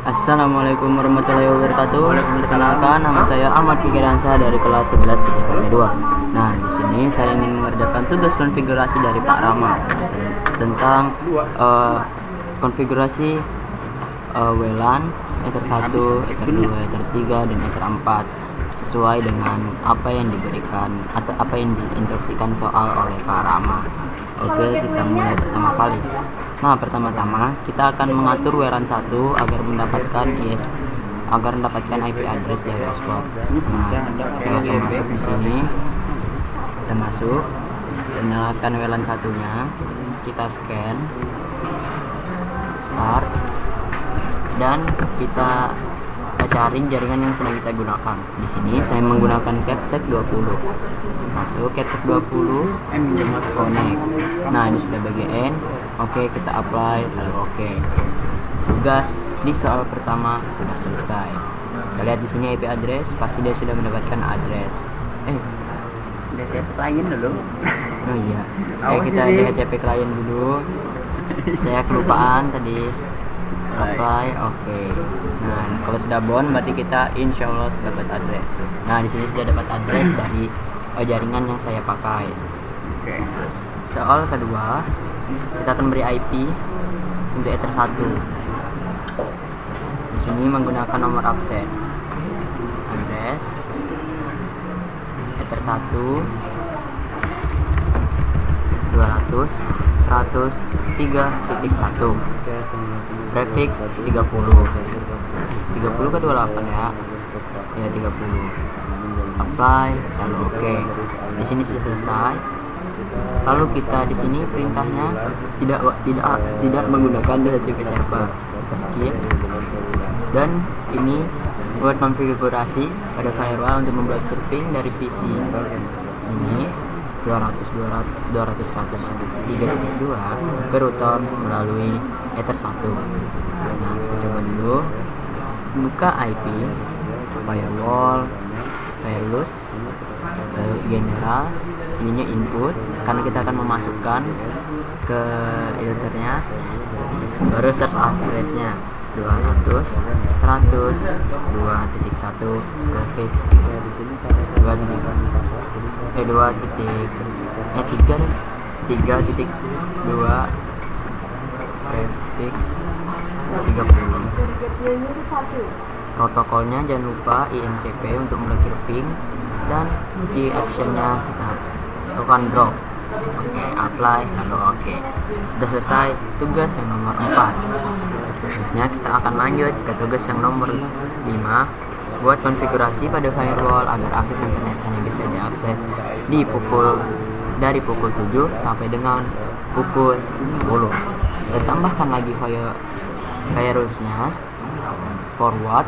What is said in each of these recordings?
Assalamualaikum warahmatullahi wabarakatuh. Perkenalkan, nama saya Ahmad Fikriansyah dari kelas 11 tingkat 2. Nah, di sini saya ingin mengerjakan tugas konfigurasi dari Pak Rama tentang konfigurasi WLAN Ether 1, Ether 2, Ether 3, dan Ether 4 sesuai dengan apa yang diberikan atau apa yang diinstruksikan soal oleh Pak Rama. Oke, kita mulai pertama kali. Nah, pertama-tama kita akan mengatur WLAN 1 agar mendapatkan IP address dari hotspot. Nah, kita langsung masuk di sini. Kita masuk, kita nyalakan WLAN satunya, kita scan, start, dan kita cari jaringan yang sedang kita gunakan. Di sini saya menggunakan Capsec 20. Masuk Capsec 20, connect. Nah, ini sudah bagian. Oke, kita apply, lalu oke. Tugas di soal pertama sudah selesai. Kita lihat di sini IP address, pasti dia sudah mendapatkan address. DHCP klien dulu. Oh iya. Kita DHCP klien dulu. Saya kelupaan tadi. Apply, oke. Nah, kalau sudah bound berarti kita insya Allah sudah dapat address. Nah, di sini sudah dapat address dari jaringan yang saya pakai. Oke. Soal kedua, kita akan beri IP untuk Ether 1. Di sini menggunakan nomor absen. Address Ether 1 200 100 3.1 prefix 30 ke 28 ya. Ya, 30. Apply, lalu oke. Di sini sudah selesai. Lalu kita di sini perintahnya tidak menggunakan DHCP server. Kita skip. Dan ini buat konfigurasi pada firewall untuk membuat grouping dari PC ini 200 3.2 ke router melalui Ether 1. Nah, kita coba dulu buka IP firewall, fireless, lalu general, ininya input karena kita akan memasukkan ke editornya, baru search addressnya 200 100 2.1 prefix 3.2 prefix 30. Protokolnya jangan lupa IMCP untuk memblokir ping, dan di actionnya kita lakukan drop. Oke, apply, lalu oke. Sudah selesai tugas yang nomor 4. Selanjutnya kita akan lanjut ke tugas yang nomor 5, buat konfigurasi pada firewall agar akses internet hanya bisa diakses dari pukul 7 sampai dengan pukul 10. Kita tambahkan lagi firewallsnya, forward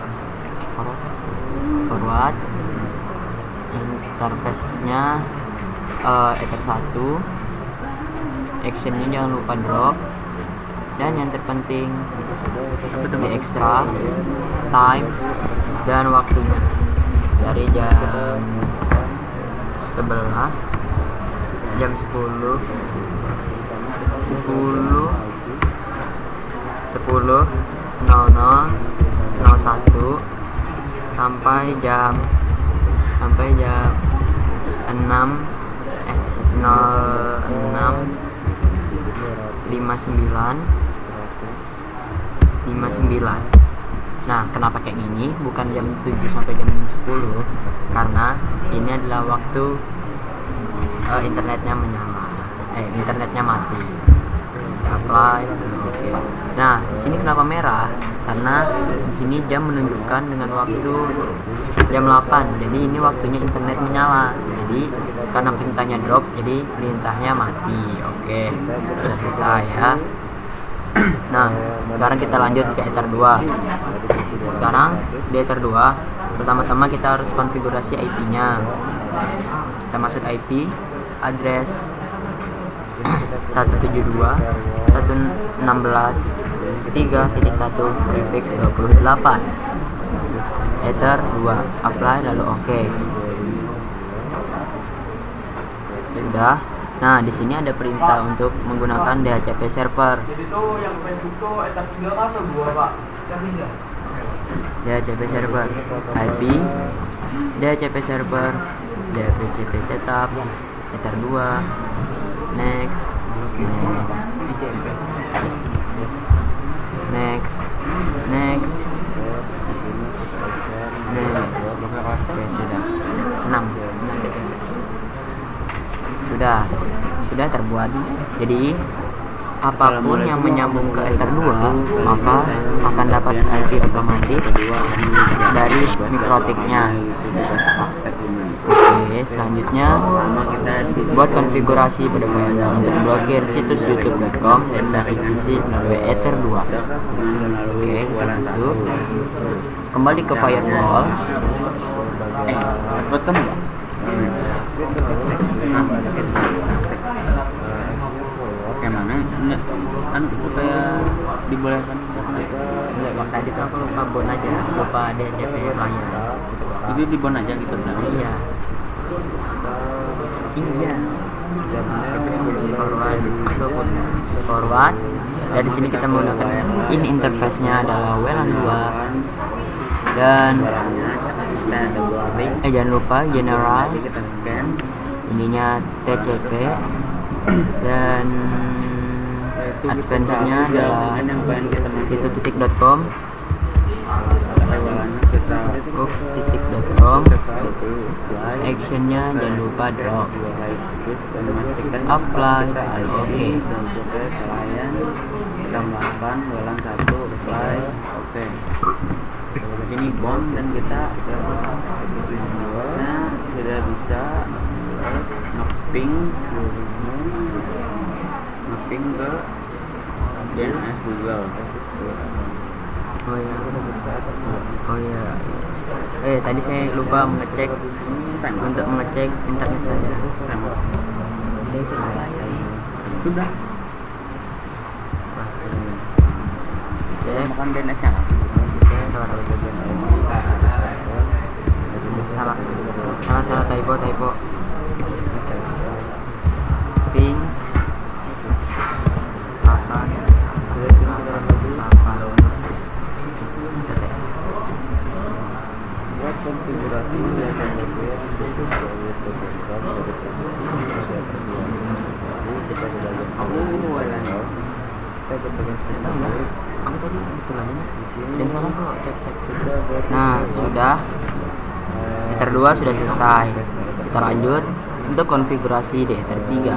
interface-nya Ether 1, actionnya jangan lupa drop, dan yang terpenting di extra time dan waktunya dari jam 11 jam 10 00:01 sampai jam 06:59. Nah, kenapa kayak gini bukan jam 7 sampai jam 10? Karena ini adalah waktu internetnya mati. Apply, oke. Nah, di sini kenapa merah? Karena di sini jam menunjukkan dengan waktu jam 8. Jadi ini waktunya internet menyala. Jadi karena perintahnya drop, jadi perintahnya mati. Oke, sudah selesai ya. Nah, sekarang kita lanjut ke Ether 2. Sekarang di Ether 2, pertama-tama kita harus konfigurasi IP-nya. Kita masuk IP address 172.116.3.1 prefix 28 Ether 2. Apply, lalu oke. Sudah. Nah, di sini ada perintah untuk menggunakan DHCP server. Jadi tuh yang Facebook tuh Ether 3 kan atau 2, Pak? DHCP server IP, DHCP server, DHCP setup, Ether 2, next, oke, sudah terbuat. Jadi apapun yang menyambung ke Ether 2 maka akan dapat IP otomatis dari mikrotiknya. Oke, selanjutnya buat konfigurasi pada firewall untuk blokir situs youtube.com dan traffic PC melalui Ether 2. Oke, kita masuk kembali ke firewall. Bottom ya? Oke, mana? Anu supaya dibolehkan. Enggak, tadi tuh aku lupa DHCP layan. Itu di bon aja gitu. Iya. Forward. Dari sini kita menggunakan ini, interface-nya adalah WLAN 2 dan jangan lupa general, ininya TCP dan advance-nya adalah titik.com. titik.com. Actionnya jangan lupa drop, apply, oke. Oke. Sini bom dan kita sudah bisa ngeping ke DNS Google. Oh iya. Tadi saya lupa mengecek internet saya. Sudah. Cek. Makan DNS-nya kan? Salah typo. Ping 8. Buat konfigurasi aku tadi betul aja nih. Dan salah kok, cek. Nah, sudah. Ether 2 sudah selesai. Kita lanjut untuk konfigurasi di Ether 3.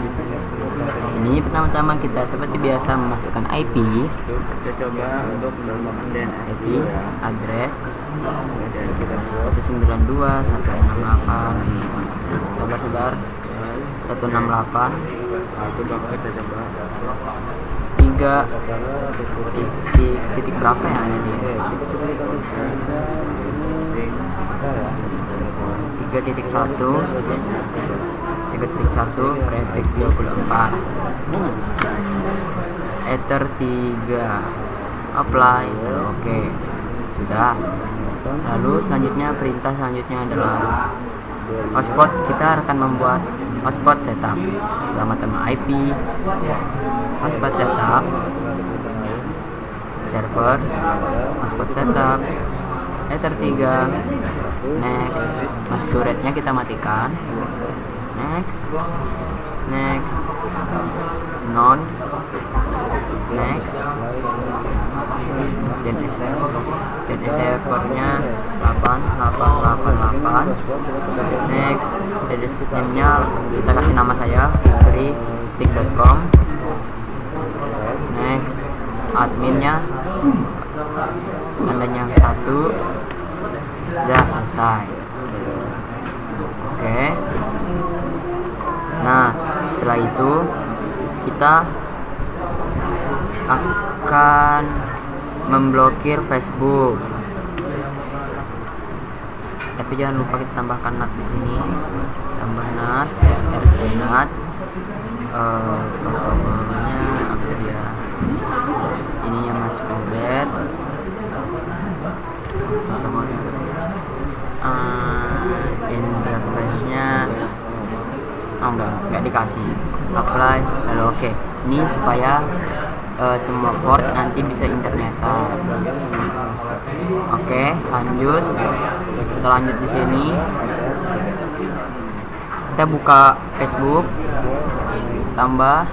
Sini pertama-tama kita seperti biasa memasukkan IP. Kita coba untuk menggunakan DNS IP address 192.168. Sabar 168. Aku bakal kita coba 3 titik berapa ya ini? 3.1 prefix 24. Ether 3 apply. Oke, sudah. Lalu perintah selanjutnya adalah hotspot. Kita akan membuat hotspot setup. Pertama-tama IP hotspot setup, server hotspot setup, Ether 3, next, masquerade-nya kita matikan, next, non, next, DNS servernya 8888, next, DNS name-nya kita kasih nama saya fikri.com, next, adminnya tandanya 1, sudah selesai. Oke. Nah, setelah itu kita akan memblokir Facebook. Tapi jangan lupa kita tambahkan NAT di sini. Tambah NAT, src NAT. Protokolnya apa dia? Ininya masquerade. Protokolnya interface-nya enggak dikasih. Apply, lalu oke. Ini supaya semua port nanti bisa internetan. Oke, lanjut. Kita lanjut di sini. Kita buka Facebook, tambah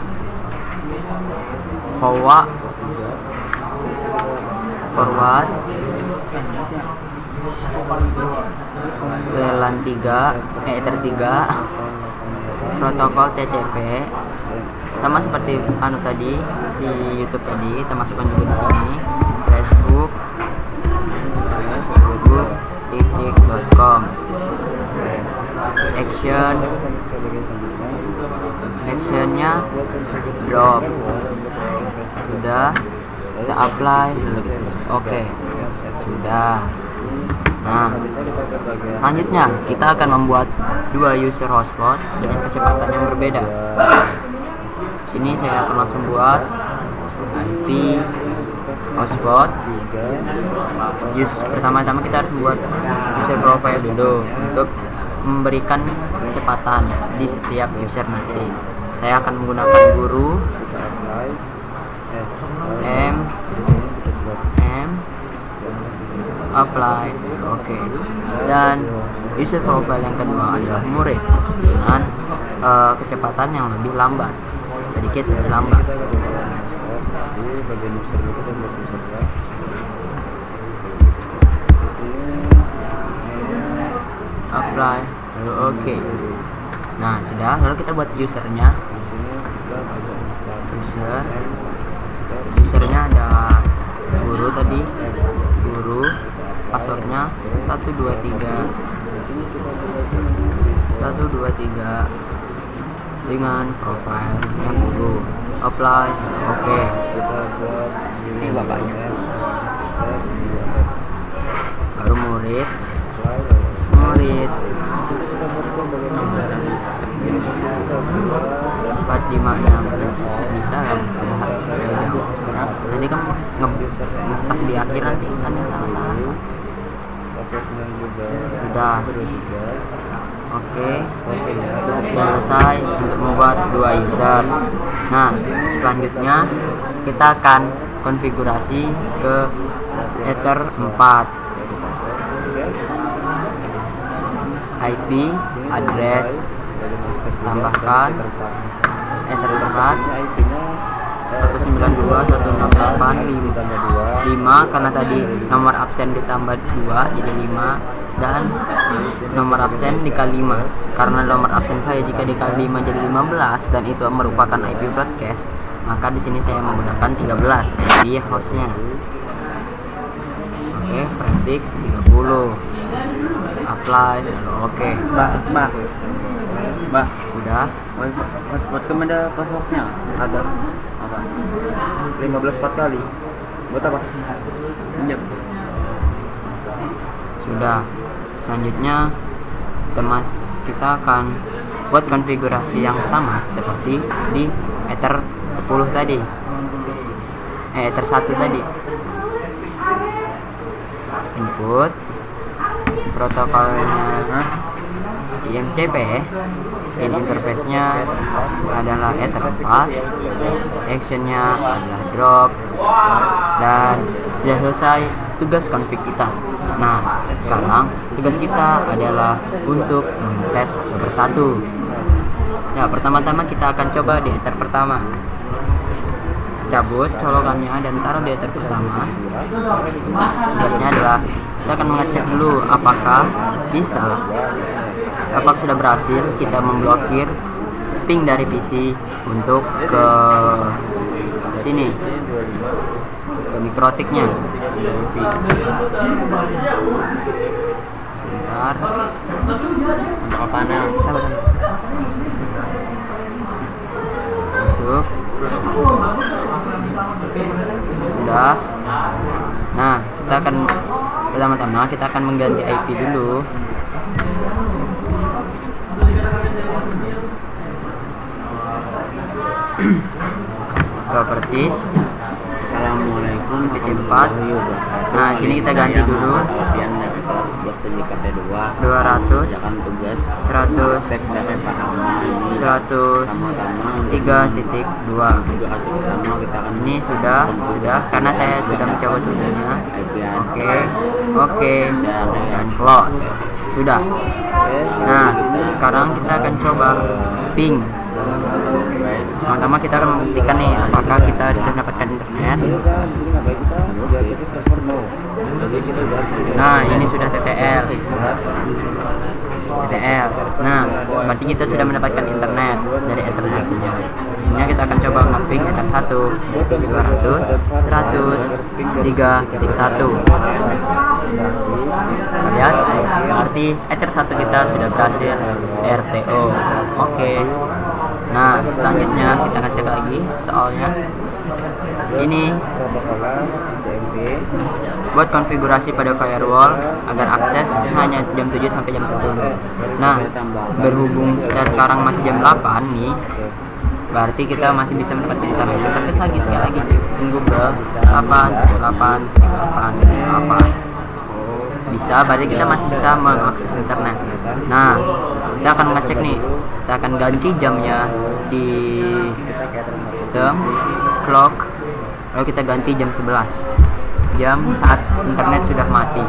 forward LAN 3 Ether 3 protokol TCP, sama seperti tadi si YouTube tadi, kita masukkan juga di sini facebook.com actionnya drop. Sudah, kita apply dulu gitu. Oke, sudah. Nah, selanjutnya kita akan membuat dua user hotspot dengan kecepatan yang berbeda. Sini saya akan langsung buat IP hotspot. Pertama-tama kita harus buat user profile dulu untuk memberikan kecepatan di setiap user nanti. Saya akan menggunakan guru m apply. Oke. Dan user profile yang kedua adalah murid dengan kecepatan yang lebih lambat, sedikit lebih lambat. Apply lalu oke. Nah, sudah. Lalu kita buat usernya. Usernya adalah guru tadi, passwordnya 123 dengan profilnya guru. Apply. Oke. Ini bapaknya. Baru murid 456 tidak bisa kan, sudah jauh. Tadi kan nge-stuck di akhir, nanti kan yang salah-salah kan. Sudah. Oke, selesai untuk membuat dua user. Nah, selanjutnya kita akan konfigurasi ke Ether 4. IP address, tambahkan Ether 4 192.168.5 karena tadi nomor absen ditambah 2 jadi 5, dan nomor absen dikali 5 karena nomor absen saya jika dikali 5 jadi 15 dan itu merupakan IP broadcast, maka di sini saya menggunakan 13 IP hostnya. Oke, prefix 30, apply lalu oke. Mbak, Sudah. password ada passwordnya ada apa? 15 4 kali. Buat apa? Pinjam. Sudah. Selanjutnya kita akan buat konfigurasi yang sama seperti di Ether 10 tadi. Ether 1 tadi. Input protokolnya IMCP, in interface-nya adalah Ether 4, actionnya adalah drop, dan sudah selesai tugas config kita. Nah, sekarang tugas kita adalah untuk mengetes satu persatu. Ya, pertama-tama kita akan coba di Ether pertama. Cabut colokannya dan taruh di Ether pertama. Tugasnya adalah kita akan mengecek dulu apakah sudah berhasil kita memblokir ping dari PC untuk ke sini, ke mikrotiknya. Sebentar. Untuk panel. Sabar. Masuk. Sudah. Nah, pertama-tama kita akan mengganti IP dulu. Properties. Assalamualaikum IP4. Nah, sini kita ganti dulu. kelas 11 JKT2 200 kerjakan tugas 100 teks dari Pak Hama ini 103.2. juga hasil pertama kita akan Ini sudah karena saya sudah mencoba sebelumnya. Oke dan close. Sudah. Nah, sekarang kita akan coba ping. Pertama kita akan membuktikan nih apakah kita sudah mendapatkan internet. Nah, ini sudah TTL. Nah, berarti kita sudah mendapatkan internet dari ether 1-nya. Ini kita akan coba nge-ping ether 1 200 100 3.1. Lihat, berarti ether 1 kita sudah berhasil RTO. Oke. Nah, selanjutnya kita akan cek lagi soalnya. Ini buat konfigurasi pada firewall agar akses hanya jam 7 sampai jam 10. Nah, berhubung kita sekarang masih jam 8 nih, berarti kita masih bisa mendapatkan internet. Kita tes lagi sekali lagi di Google 8.8.8.8. Bisa, berarti kita masih bisa mengakses internet. Nah, kita akan ngecek nih, kita akan ganti jamnya di sistem clock, lalu kita ganti jam 11, jam saat internet sudah mati.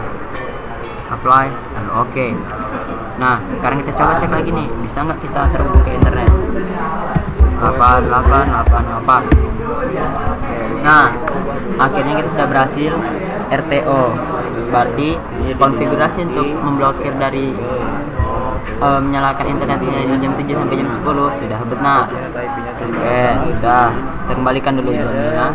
Apply lalu oke. Nah, sekarang kita coba cek lagi nih, bisa nggak kita terhubung ke internet. 8888. Nah, akhirnya kita sudah berhasil RTO. Berarti konfigurasi untuk memblokir dari menyalakan internet hanya di jam 7 sampai jam 10 sudah benar. Oke, sudah. Kita kembalikan dulu jamnya.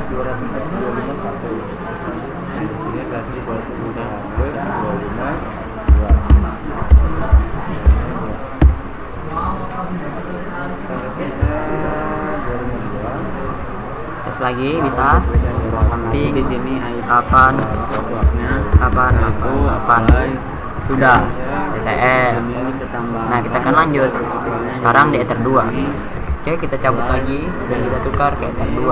Tes lagi bisa. Ping di sini 8 sudah TTL. Nah, kita akan lanjut sekarang di ether 2. Oke, kita cabut lagi dan kita tukar ke ether 2.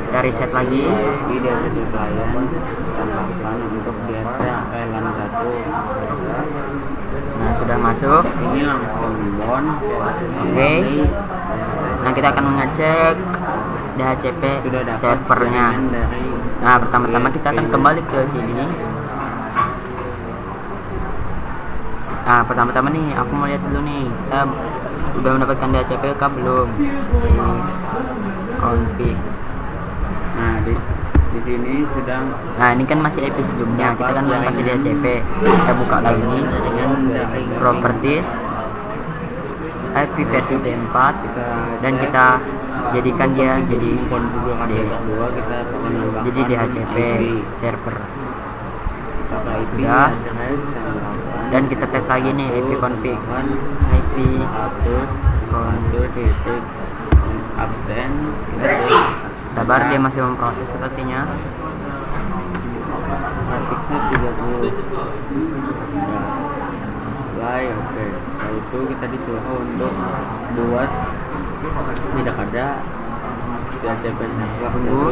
Kita reset lagi. di DHCP klien tambahkan untuk DHCP LAN 1. Nah, sudah masuk. Ini langsung bon. Oke. Nah, kita akan mengecek DHCP Sudah dapat servernya. jaringan dari Nah, pertama-tama kita akan kembali ke sini. Nah, pertama-tama nih aku mau lihat dulu nih, kita udah mendapatkan DHCP kah belum? Di config. Nah, di sini sedang Nah, ini kan masih IP sebelumnya, kita kan kasih DHCP. Kita buka lagi properties IP versi T4 dan kita jadikan dia jadi DHCP server. Sudah. Dan kita tes lagi nih IP config. IP config. absen. Sabar, dia masih memproses sepertinya. Grafiknya 30. Play, oke. Setelah itu kita disuruh untuk buat tidak ada DHCP server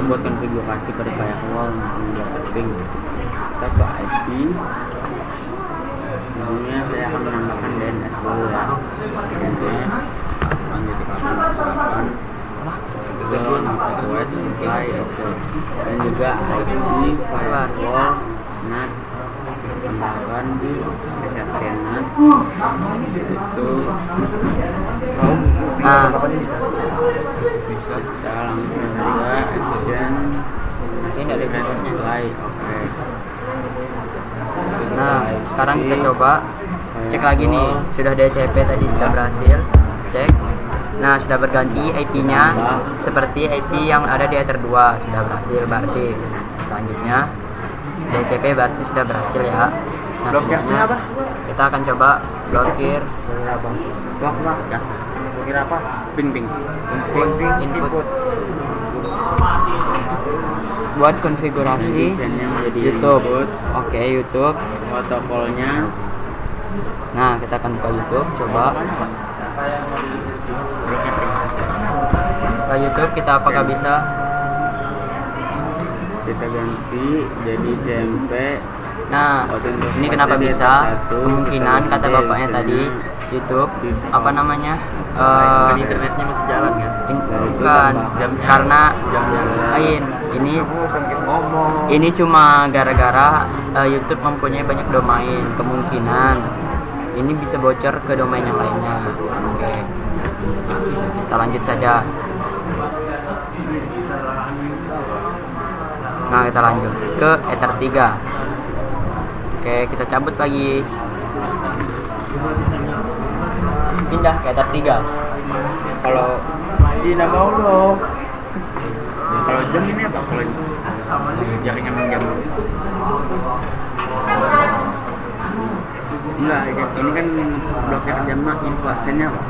buat konfigurasi pada firewall untuk setting. Kita ke IP. Sebelumnya saya akan menambahkan DNS dulu ya. DNS 8.8 request supply, oke. Dan juga IP firewall NAT tambahkan di NAT itu. Nah, Bisa kita langsung juga action ini ada bentuknya. supply, oke. Nah, sekarang kita coba cek lagi nih, sudah DHCP tadi sudah berhasil cek. Nah, sudah berganti IP-nya seperti IP yang ada di ether 2, sudah berhasil. Berarti selanjutnya DHCP berarti sudah berhasil ya. Nah, selanjutnya kita akan coba blokir Ya. Kira apa? Ping. input buat konfigurasi YouTube. Oke, YouTube. Protokolnya. Nah, kita akan buka YouTube, coba buka YouTube, kita apakah bisa? kita ganti jadi CMP. Nah, ini kenapa bisa? Kemungkinan kata bapaknya tadi YouTube apa namanya? Internetnya masih jalan kan? Bukan, karena lain. Ini cuma gara-gara YouTube mempunyai banyak domain. Kemungkinan ini bisa bocor ke domain yang lainnya. Oke, kita lanjut saja. Nah, kita lanjut ke Ether 3. Oke, kita cabut lagi. Pindah ke Ether 3. Kalau tidak mau loh. Kalau jam ini apa? Kalau jaringan jam. Enggak, ini kan bloknya jam mah info adsense apa?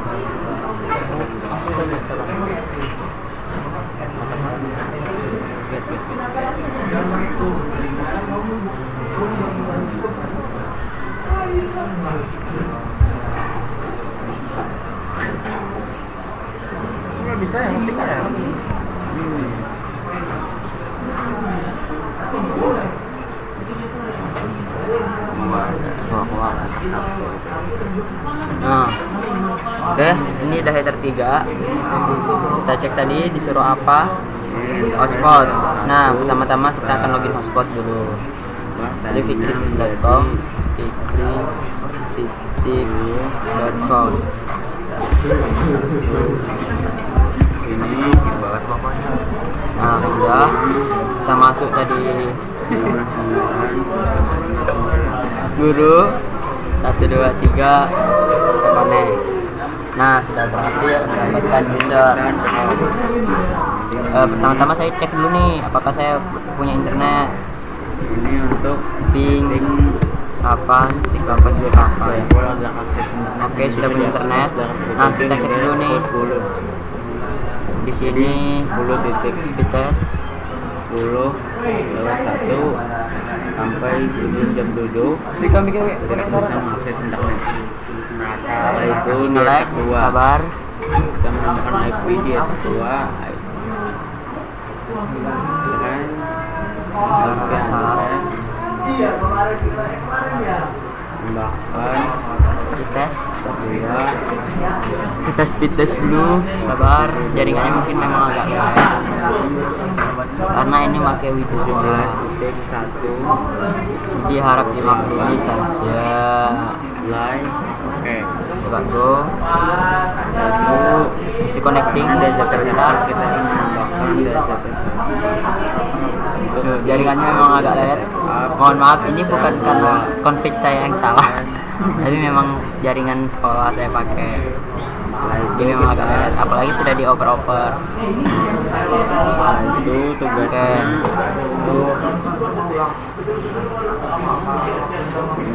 Nggak bisa yang penting ya. Nah, oke, ini udah Ether 3. Kita cek tadi disuruh apa? Hotspot. Nah, pertama-tama kita akan login hotspot dulu. Jadi fikri.com, fikri.com. Ini Banget pokoknya. Nah, sudah. Kita masuk tadi guru 1 2 3 kita connect. Nah, sudah berhasil mendapatkan user. Pertama-tama saya cek dulu nih apakah saya punya internet. ini untuk Ping 8.8.8. Oke, sudah punya internet. Nah, kita cek dulu nih. Di sini 10 titik speed test 10 lewat 1 sampai sebelum jam 7 Jika bikin tidak bisa mengakses internet. Nah, setelah itu masih di nge-lag, Ether 2 sabar. kita menambahkan IP di Ether 2 kan Salah. tambahkan Speed test. 2 Kita speed test dulu, sabar. Jaringannya mungkin memang agak lag karena ini pakai wifi sekolah, 17.1 jadi harap dimaklumi saja. live. Oke, Coba go, lalu isi connecting ada jasa sebentar. kita akan menambahkan data Tuh, jaringannya memang agak lag. Mohon maaf, ini bukan karena config saya yang salah, tapi memang jaringan sekolah saya pakai. Jadi memang agak lag, apalagi sudah dioper-oper. itu tugasnya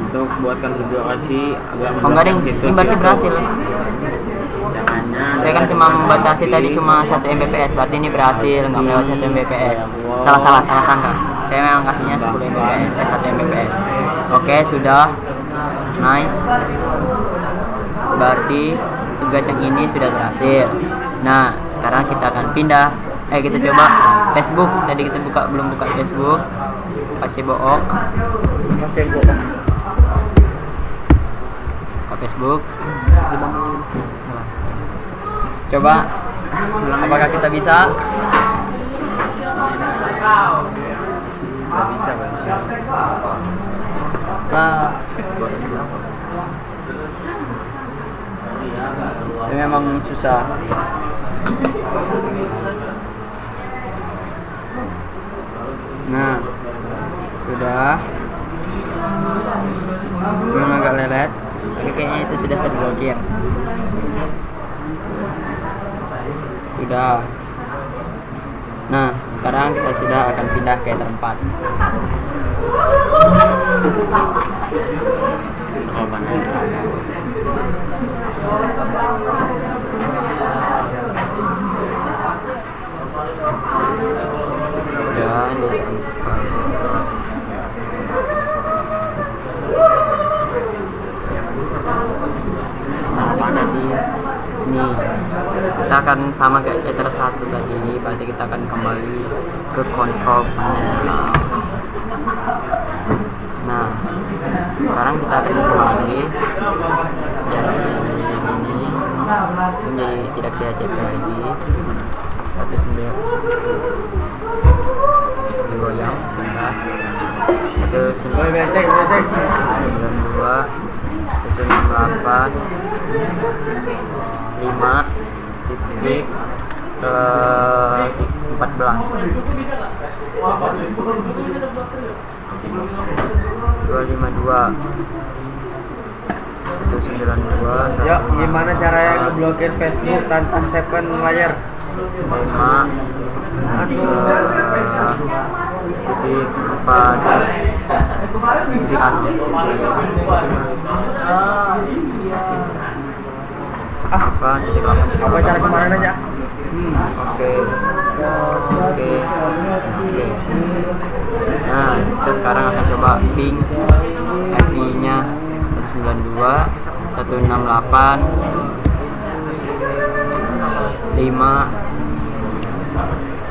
untuk buatkan konfigurasi agak Oh enggak ding, ini berarti berhasil. Caranya Saya kan cuma membatasi tadi cuma 1 Mbps, berarti ini berhasil, nggak melewati 1 Mbps. Salah sangka. Saya memang kasihnya 10 Mbps, 1 Mbps. Oke, sudah. Nice. Berarti tugas yang ini sudah berhasil. Nah, sekarang kita akan pindah. Kita coba Facebook. Tadi kita belum buka Facebook. Pacebook. Buka Facebook. Coba apakah kita bisa? nggak bisa Bang. Nah, ini memang susah. Nah, sudah. Memang agak lelet, tapi kayaknya itu sudah terblokir. Sudah. Nah, sekarang kita sudah akan pindah ke Ether 4. Oh, mana? Dan di Ether 4. Nah, cek tadi ini kita akan sama kayak letter 1 tadi, berarti kita akan kembali ke control panel. Nah, sekarang kita akan ubah lagi jadi ini menjadi tidak DHCP lagi. 19 digoyang sebentar ke 92 168 5 titik 14 252 192 Yuk, gimana caranya ngeblokir Facebook tanpa save layar? 5 titik 4 titik 6 titik 8 Apa cara kemarin aja? Oke. Nah, kita sekarang akan coba ping FV nya 192 168 5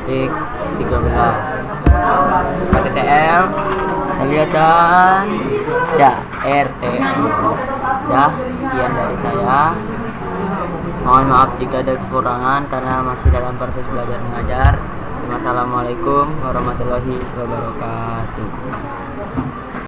titik 13 KTTL kelihatan ya RT ya. Sekian dari saya, mohon maaf jika ada kekurangan karena masih dalam proses belajar mengajar. Wassalamualaikum warahmatullahi wabarakatuh.